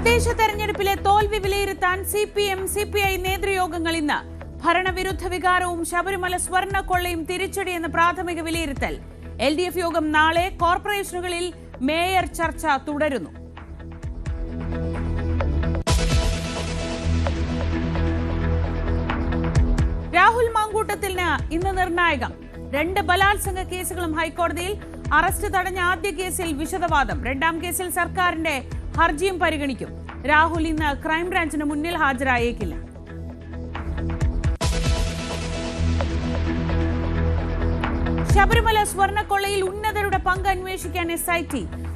തദ്ദേശ തെരഞ്ഞെടുപ്പിലെ തോൽവി വിലയിരുത്താൻ സിപിഎം സിപിഐ നേതൃയോഗങ്ങൾ ഇന്ന്. ഭരണവിരുദ്ധ വികാരവും ശബരിമല സ്വർണ്ണക്കൊള്ളയും തിരിച്ചടിയെന്ന് പ്രാഥമിക വിലയിരുത്തൽ. LDF യോഗം നാളെ. കോർപ്പറേഷനുകളിൽ മേയർ ചർച്ച തുടരുന്നു. രാഹുൽ മാങ്കൂട്ടത്തിന് ഇന്ന് നിർണായകം. 2 ബലാത്സംഗ കേസുകളും ഹൈക്കോടതിയിൽ. അറസ്റ്റ് തടഞ്ഞ ആദ്യ കേസിൽ വിശദവാദം. 2ാം കേസിൽ സർക്കാരിന്റെ ഹർജിയും പരിഗണിക്കും. രാഹുൽ ഇന്ന് ക്രൈംബ്രാഞ്ചിന് മുന്നിൽ ഹാജരായേക്കില്ല. ശബരിമല സ്വർണ്ണക്കൊള്ളയിൽ ഉന്നതരുടെ പങ്ക് അന്വേഷിക്കാൻ SIT.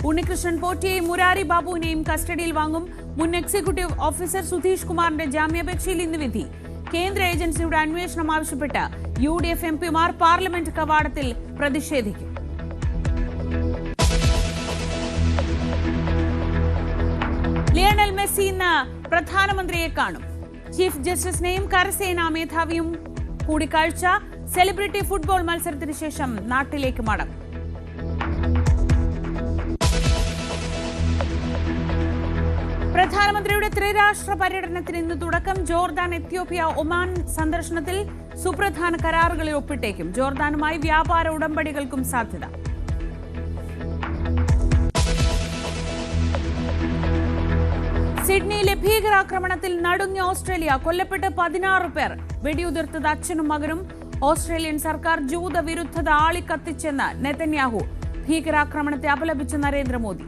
ഉണ്ണികൃഷ്ണൻ പോറ്റിയെയും മുരാരി ബാബുവിനെയും കസ്റ്റഡിയിൽ വാങ്ങും. മുൻ എക്സിക്യൂട്ടീവ് ഓഫീസർ സുധീഷ് കുമാറിന്റെ ജാമ്യാപേക്ഷയിൽ ഇന്ന് വിധി. കേന്ദ്ര ഏജൻസിയുടെ അന്വേഷണം ആവശ്യപ്പെട്ട് UDF MPമാർ പാർലമെന്റ് കവാടത്തിൽ പ്രതിഷേധിക്കും. ലിയണൽ മെസ്സി ഇന്ന് പ്രധാനമന്ത്രിയെ കാണും. ചീഫ് ജസ്റ്റിസിനെയും കരസേനാ മേധാവിയും കൂടിക്കാഴ്ച. സെലിബ്രിറ്റി ഫുട്ബോൾ മത്സരത്തിന് ശേഷം നാട്ടിലേക്ക് മടങ്ങും. പ്രധാനമന്ത്രിയുടെ ത്രിരാഷ്ട്ര പര്യടനത്തിന് ഇന്ന് തുടക്കം. ജോർദാൻ, എത്യോപ്യ, ഒമാൻ സന്ദർശനത്തിൽ സുപ്രധാന കരാറുകളിൽ ഒപ്പിട്ടേക്കും. ജോർദാനുമായി വ്യാപാര ഉടമ്പടികൾക്കും സാധ്യത. സിഡ്നിയിലെ ഭീകരാക്രമണത്തിൽ നടുങ്ങിയ ഓസ്ട്രേലിയ. കൊല്ലപ്പെട്ട് 16 പേർ. വെടിയുതിർത്തത് അച്ഛനും മകനും. ഓസ്ട്രേലിയൻ സർക്കാർ ജൂതവിരുദ്ധത ആളിക്കത്തിച്ചെന്ന് നെതന്യാഹു. ഭീകരാക്രമണത്തെ അപലപിച്ച നരേന്ദ്രമോദി.